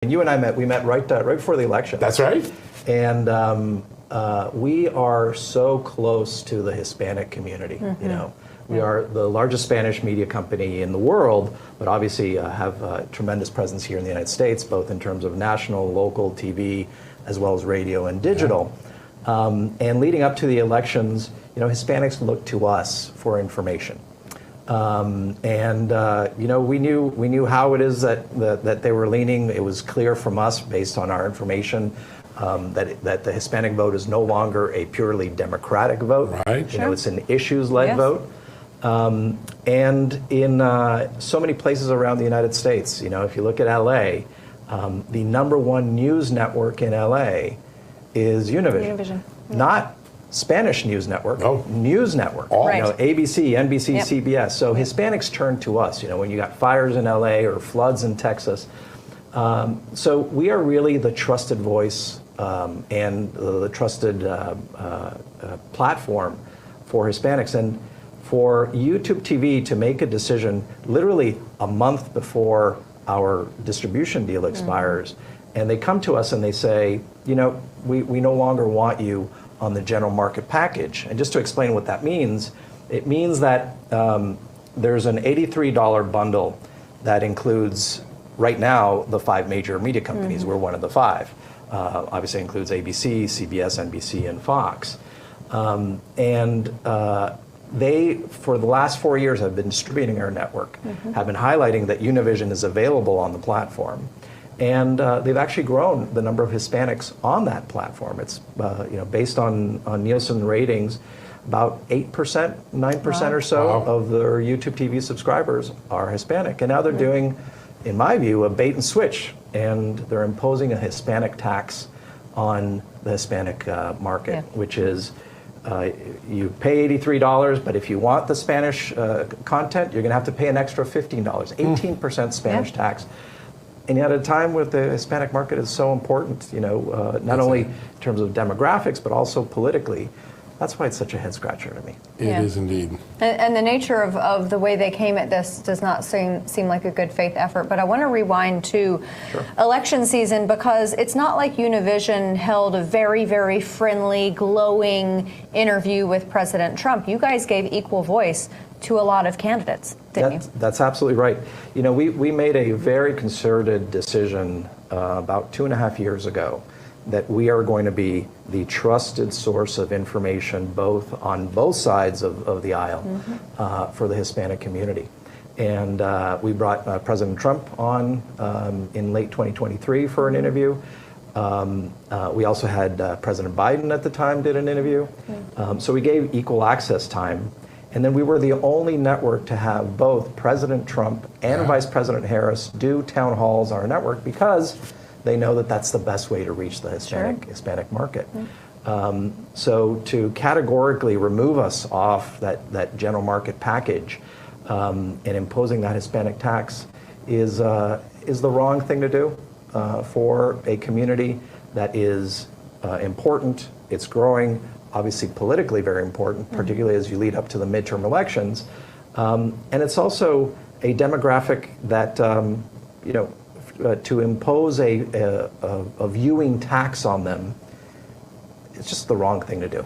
And you and I we met right before the election. That's right. And we are so close to the Hispanic community. You know, we are the largest Spanish media company in the world, but obviously have a tremendous presence here in the United States, both in terms of national, local TV, as well as radio and digital. And leading up to the elections, you know, Hispanics looked to us for information. You know, we knew how it is that they were leaning. It was clear from us, based on our information, that the Hispanic vote is no longer a purely Democratic vote. Right. You know, it's an issues-led vote. And in so many places around the United States, you know, if you look at LA, the #1 news network in LA is Univision. Not Spanish news network, news network. You know, ABC, NBC, CBS. So Hispanics turn to us, you know, when you got fires in LA or floods in Texas. So we are really the trusted voice and the trusted platform for Hispanics. And for YouTube TV to make a decision literally a month before our distribution deal expires, and they come to us and they say, you know, we no longer want you on the general market package. And just to explain what that means, it means that there's an $83 bundle that includes, right now, the 5 major media companies. We're one of the 5. Obviously includes ABC, CBS, NBC, and Fox. They, for the last 4 years, have been distributing our network, have been highlighting that Univision is available on the platform. And they've actually grown the number of Hispanics on that platform. It's you know, based on Nielsen ratings, about 8%, 9% or so of their YouTube TV subscribers are Hispanic. And now they're doing, in my view, a bait and switch, and they're imposing a Hispanic tax on the Hispanic market, which is you pay $83, but if you want the Spanish content, you're going to have to pay an extra $15, 18% Spanish tax. And yet at a time where the Hispanic market is so important, you know, not only in terms of demographics, but also politically, that's why it's such a head scratcher to me. It is indeed. And the nature of the way they came at this does not seem like a good faith effort. But I want to rewind to election season, because it's not like Univision held a very, very friendly, glowing interview with President Trump. You guys gave equal voice to a lot of candidates, didn't you? That's absolutely right. You know, we made a very concerted decision about 2.5 years ago that we are going to be the trusted source of information on both sides of the aisle for the Hispanic community. And we brought President Trump on in late 2023 for an interview. We also had President Biden at the time did an interview. So we gave equal access time. And then we were the only network to have both President Trump and Vice President Harris do town halls on our network, because they know that that's the best way to reach the Hispanic market. So to categorically remove us off that general market package and imposing that Hispanic tax is the wrong thing to do for a community that is important. It's growing, obviously politically very important, particularly as you lead up to the midterm elections. And it's also a demographic that, you know, to impose a viewing tax on them, it's just the wrong thing to do.